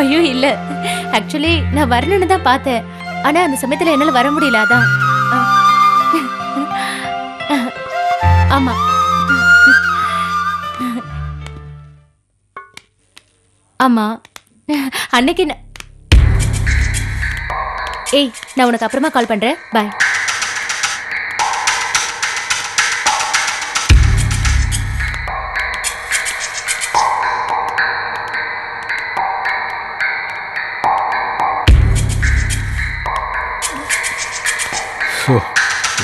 ஐயோ இல்ல, ஆக்சுவலி நான் வரணும்னு தான் பார்த்தேன். ஆனா அந்த சமயத்துல என்னால வர முடியல. அதான். ஆமா. ஆமா, அன்னைக்கு ஏய், நான் உனக்கு அப்புறமா கால் பண்றேன். பாய்.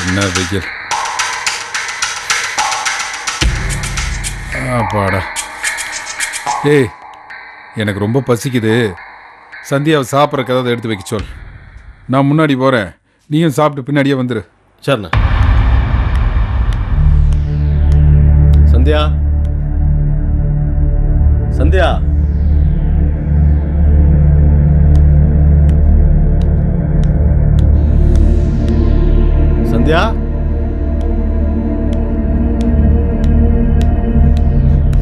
என்ன வெயில் பாடா. ஏய், எனக்கு ரொம்ப பசிக்குது. சந்தியாவை சாப்பிட்றக்கு ஏதாவது எடுத்து வைக்க சொல். நான் முன்னாடி போகிறேன், நீயும் சாப்பிட்டு பின்னாடியே வந்துடு. சரிண்ணா. சந்தியா, சந்தியா, சந்தியா,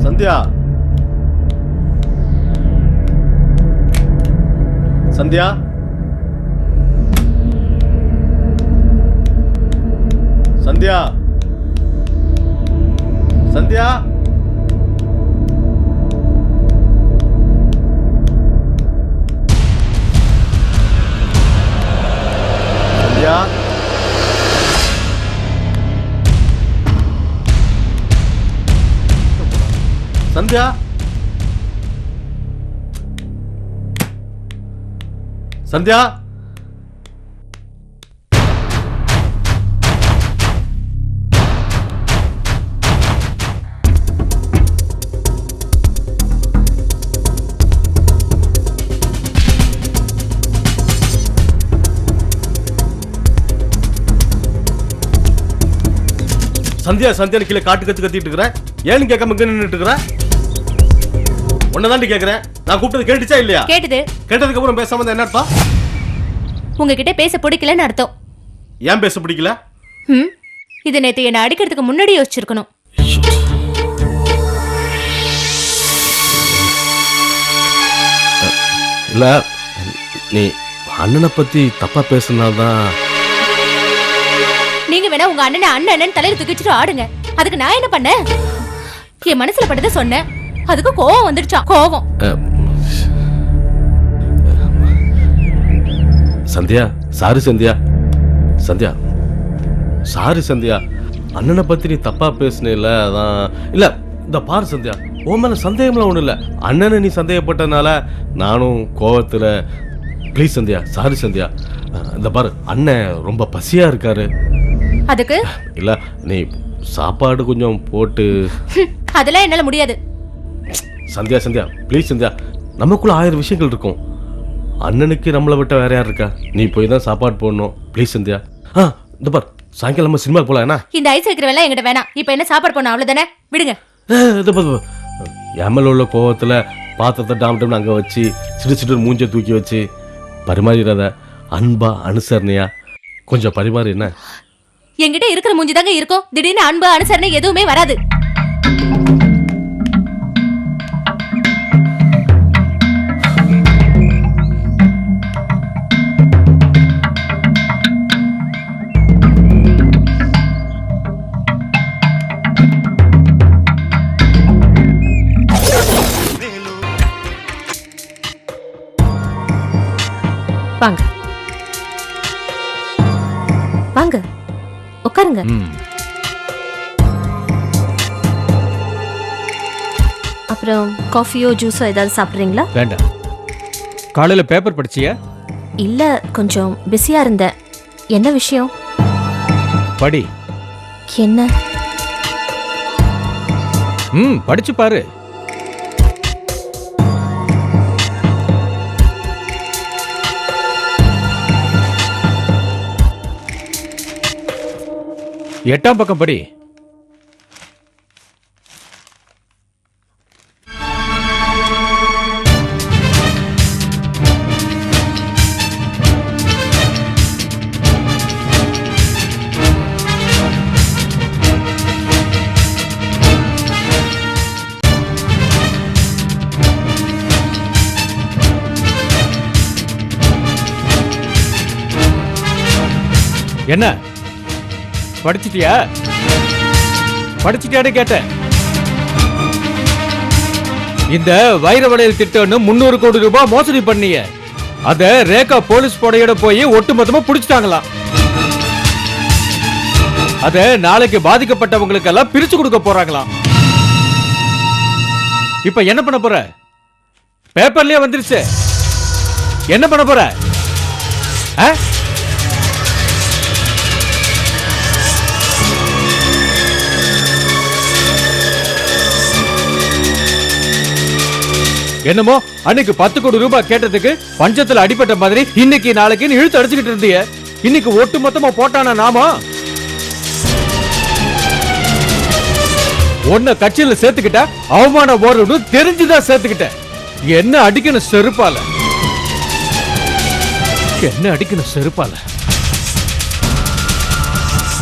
சந்தியா, சந்தியா, சந்தியா, சந்தியா, சந்தியா, சந்தியா, சந்தியா, சந்தியா, சந்தியா கீழே காட்டு கத்திட்டு இருக்கிற. ஏன்னு கேட்காம இங்க நின்னுட்டு இருக்கிற? உன்னதாண்டி கேக்குறேன். நான் கூப்பிட்டது கேட்டுச்சா இல்லையா? கேட்டது. கேட்டதுக்கு அப்புறம் பேசாம என்ன அர்த்தம்? உங்ககிட்ட பேச பிடிக்கலன்னு அர்த்தம். ஏன் பேச பிடிக்கல? இது நேத்து என்ன அடிக்கிறதுக்கு முன்னாடி யோசிச்சிருக்கணும். இல்ல, நீ அண்ணனை பத்தி தப்பா பேசுனாதான். நீங்க வேணா உங்க அண்ணனை அண்ணன் தலையில தூக்கிட்டு ஆடுங்க. அதுக்கு நான் என்ன பண்ணேன்? என் மனசுல பட்டதை சொன்னேன். அதுக்கு கோவம் வந்துடுச்சான். கோவம். சந்தியா, சாரி சந்தியா. சந்தியா, சாரி சந்தியா. அண்ணனை பத்தி நீ தப்பா பேசுனில்ல, அதான். இல்ல, இந்த பாரு சந்தியா, உன் மேல சந்தேகம்லாம் ஒண்ணும் இல்ல. அண்ணனை நீ சந்தேகப்பட்டனால நானும் கோவத்துல. Please Sandhya, sorry Sandhya. இந்த பாரு, அண்ணன் ரொம்ப பசியா இருக்காரு. அதுக்கு இல்ல, நீ சாப்பாடு கொஞ்சம் போட்டு. அதெல்லாம் என்னால முடியாது. சந்தியா, சந்தியா, ப்ளீஸ் சந்தியா. நமக்குள்ள 1000 விஷயங்கள் இருக்கும். அண்ணனுக்கு நம்மளை விட்ட வேற யார் இருக்கா? நீ போய் தான் சாப்பாடு போடணும். ப்ளீஸ் சந்தியா. இந்த பார், சாயங்காலம் நம்ம சினிமாக்கு போலாம். என்ன இந்த ஐஸ் வைக்கிறவெல்லாம் என்கிட்ட வேணாம். இப்போ என்ன சாப்பாடு போடணும் அவ்வளவுதானே? விடுங்க. எம்எல் உள்ள கோவத்துல பாத்திரத்தை டாம் டாம்னு அங்கே வச்சு சிடு சிடு மூஞ்சை தூக்கி வச்சு பரிமாறிடாத. அன்பா அனுசரணையா கொஞ்சம் பரிமாறி. என்ன என்கிட்ட இருக்கிற மூஞ்சி தாங்க இருக்கும். திடீர்னு அன்பு அனுசரணை எதுவுமே வராது. வாங்க வாங்க, உட்காருங்க. அப்புறம் காஃபியோ ஜூஸோ ஏதாவது சாப்பிட்றீங்களா? வேண்டாம். காலையில் பேப்பர் படிச்சியா? இல்ல, கொஞ்சம் பிஸியா இருந்தேன். என்ன விஷயம்? படி. என்ன? படிச்சு பாரு. எட்டாம் பக்கம் படி. என்ன படிச்சிட்டியா? படிச்சிட்டியான்னு கேட்டேன். இந்த வைர வளையல் திட்டம்னு 300 கோடி ரூபாய் மோசடி பண்ணிய அத ரேகா போலீஸ் படையோட போய் ஒட்டுமொத்தமா புடிச்சிட்டாங்களாம். அத நாளைக்கு பாதிக்கப்பட்டவங்களுக்கு எல்லாம் பிரிச்சு கொடுக்க போறாங்களாம். இப்ப என்ன பண்ண போற? பேப்பர்லயே வந்துருச்சு. என்ன பண்ண போற? என்னமோ அன்னைக்கு 10 கோடி ரூபாய் கேட்டதுக்கு பஞ்சத்துல அடிபட்ட மாதிரி இன்னைக்கு நாளைக்கு இழுத்து அடிச்சுக்கிட்டு இருந்திய. இன்னைக்கு ஒட்டு மொத்தமா போட்டானா நாமா? உன்னை கட்சியில சேர்த்துக்கிட்ட அவமான போறது தெரிஞ்சுதான் சேர்த்துக்கிட்ட. என்ன அடிக்கணும் செருப்பால, என்ன அடிக்கணும் செருப்பால.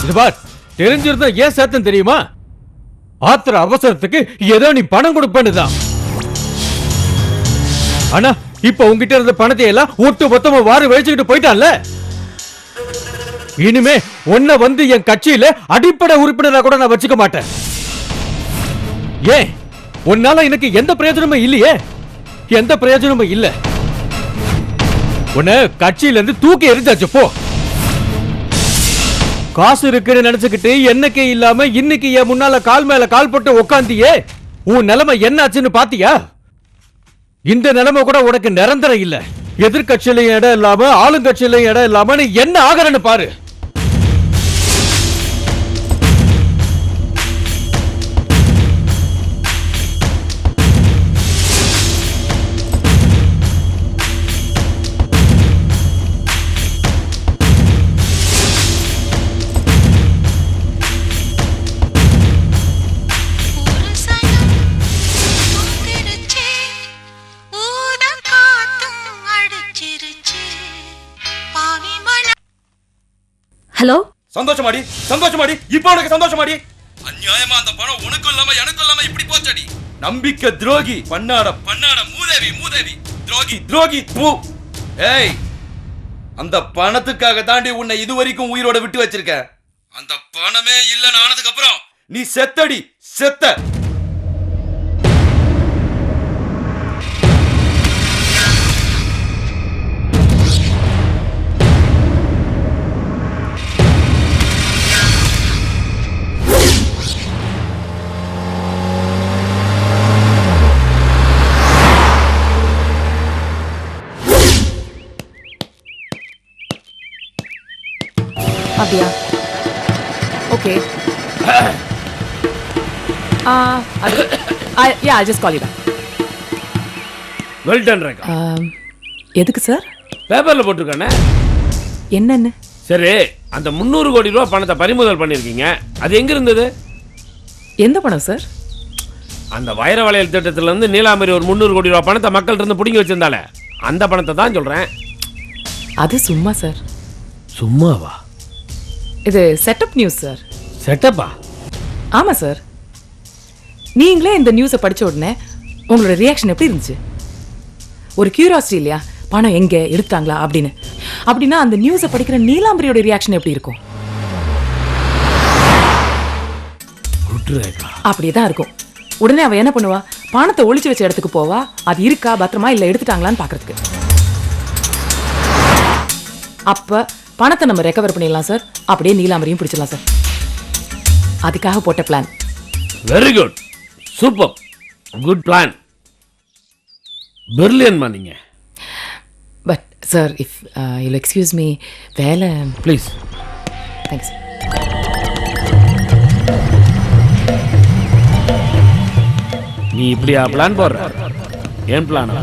இது பார், தெரிஞ்சிருந்தா ஏன் சேர்த்தன் தெரியுமா? ஆத்திர அவசரத்துக்கு ஏதோ நீ பணம் கொடுப்பேன்னுதான். ஆனா இப்ப உங்ககிட்ட இருந்த பணத்தை எல்லாம் ஒட்டு மொத்தமா வாரி வச்சுக்கிட்டு போயிட்டான்ல. இனிமே உன்னை வந்து என் கட்சியில அடிப்படை உறுப்பினரா கூட நான் வச்சுக்க மாட்டேன். ஏன்? உன்னால எனக்கு எந்த பிரயோஜனமும் இல்லையே. எந்த பிரயோஜனமும் இல்ல. உன்னை கட்சியில இருந்து தூக்கி எரிஞ்சாச்சு போ. காசு இருக்குன்னு நினைச்சுக்கிட்டு என்னக்கே இல்லாம இன்னைக்கு என் முன்னால கால் மேல கால் போட்டு உக்காந்தியே. உன் நிலைமை என்ன ஆச்சுன்னு பாத்தியா? இந்த நிலைமை கூட உனக்கு நிரந்தரம் இல்ல. எதிர்கட்சியிலையும் இடம் இல்லாம ஆளுங்கட்சியிலையும் இடம் இல்லாம நீ என்ன ஆகறன்னு பாரு. ஹலோ, சந்தோஷமாடி சந்தோஷமாடி. இப்போ உனக்கு சந்தோஷமாடி? அநியாயமா அந்த பணம் உனக்கும் இல்லாம எனக்கும் இல்லாம இப்படி போச்சடி. நம்பிக்கை துரோகி, பண்ணாட மூதேவி மூதேவி, துரோகி துரோகி. ஏய், அந்த பணத்துக்காக தாண்டி உன்னை இதுவரைக்கும் உயிரோட விட்டு வச்சிருக்க. அந்த பணமே இல்லன்னு ஆனதுக்கு அப்புறம் நீ செத்தடி, செத்த. அப்படியா? Okay. Yeah, I'll just call you back. Well done Rekha. எதுக்கு சார்? பேப்பர்ல போட்டுருக்கானே. என்னன்னு? சரி, அந்த 300 கோடி ரூபாய் பணத்தை பறிமுதல் பண்ணிருக்கீங்க. அது எங்க இருந்தது? எந்த பணம் சார்? அந்த வைர வளையல் திட்டத்துல இருந்து நீலாம்பரி ஒரு 300 கோடி ரூபாய் பணத்தை மக்கள் இருந்து புடுங்கி வச்சிருந்தால, அந்த பணத்தை தான் சொல்றேன். அது சும்மா சார். சும்மாவா? இது செட்டப் நியூஸ் சார். செட்டப்பா? ஆமா சார். நீங்களே இந்த நியூஸை படிச்ச உடனே உங்களோட ரியாக்ஷன் எப்படி இருந்துச்சு? ஒரு கியூரியாசிட்டி இல்லையா? பணம் எங்க எடுத்தாங்களா அப்படின்னு. அப்படின்னா அந்த நியூஸை படிக்கிற நீலாம்பரியோட ரியாக்ஷன் எப்படி இருக்கும்? அப்படியேதான் இருக்கும். உடனே அவ என்ன பண்ணுவா? பணத்தை ஒளிச்சு வச்ச இடத்துக்கு போவா. அது இருக்கா, பத்திரமா இல்ல எடுத்துட்டாங்களான்னு பாக்குறதுக்கு. அப்ப பணத்தை நம்ம ரெக்கவர் பண்ணிடலாம் சார். அப்படியே நீலாம்பரியும் பிடிச்சிடலாம் சார். அதுக்காக போட்ட plan. Very good, super, good plan, brilliant நீங்க. But sir, if you excuse me, வேலை ப்ளீஸ். தேங்க்ஸ். நீ இப்படியா பிளான் போடுற? ஏன் பிளான்?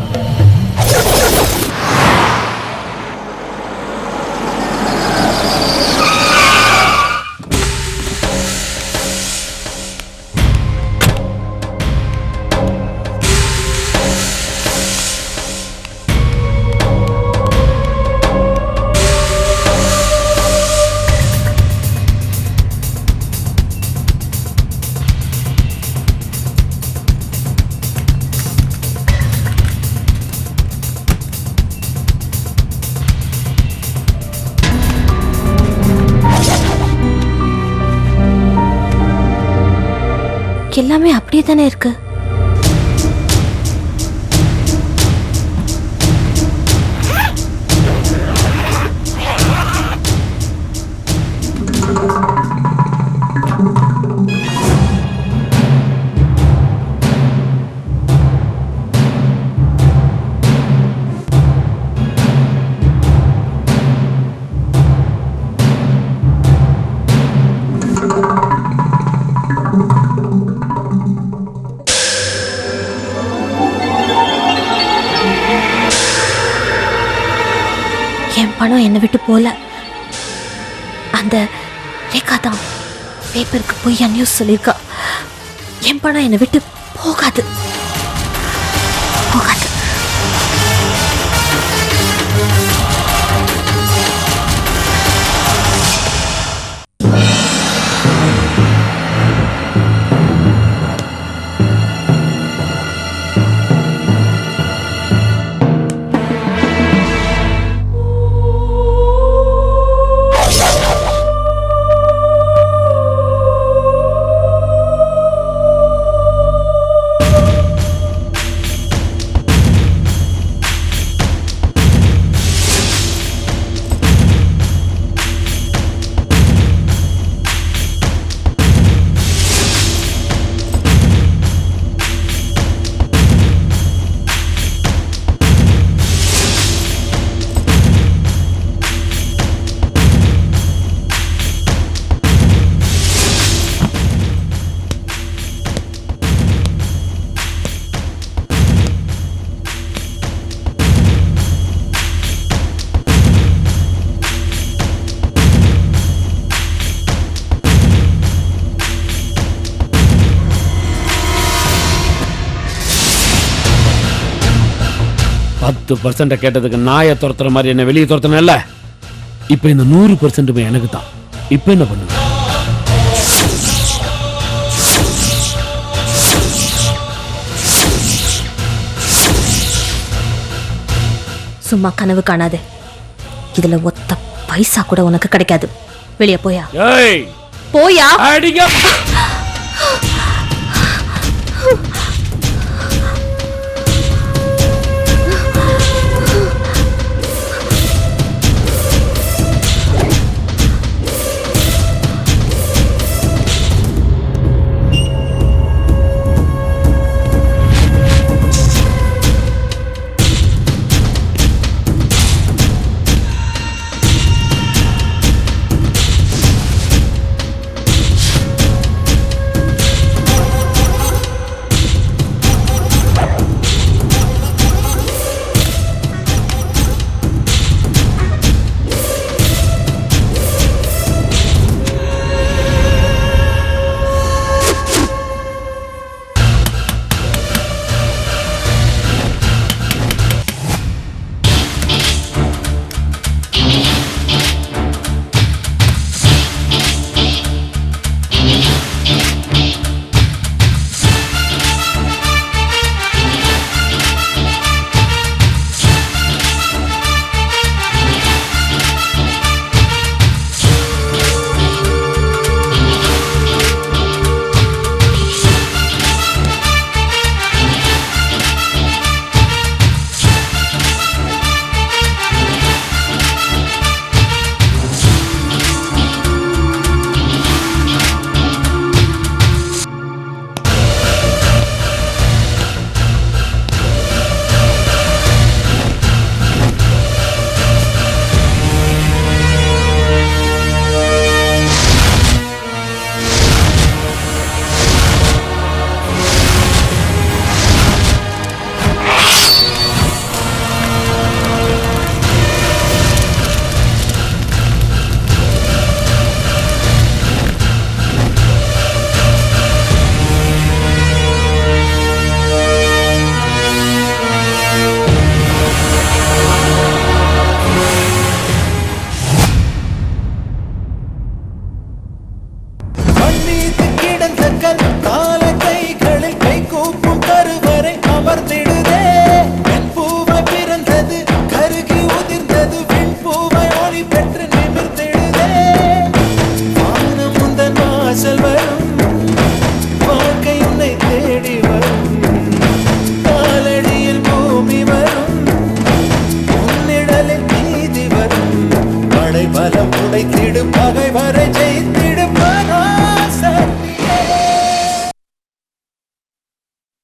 எல்லாமே அப்படியே தானே இருக்கு. என் பணம் என்னை விட்டு போல. அந்த ரேகா தான் பேப்பருக்கு போய் நியூஸ் சொல்லியிருக்கா. என் பணம் என்னை விட்டு போகாது போகாது. பத்து பர்சன்ட கேட்டதுக்கு நாயை துரத்துற மாதிரி என்ன வெளியே துரத்தனல்ல. இப்ப இந்த 100% எனக்கு தான். இப்ப என்ன பண்ணுங்க? சும்மா கனவு காணாது. இதுல ஒத்த பைசா கூட உனக்கு கிடைக்காது. வெளியே போயா. ஏய் போயா. அடிங்க. உன்னை தேடி வரும் காலடியில் பூமி வரும் உன்னிடலில் நீதி வரும் படை பலம் உடைத்திடும் பகை வரை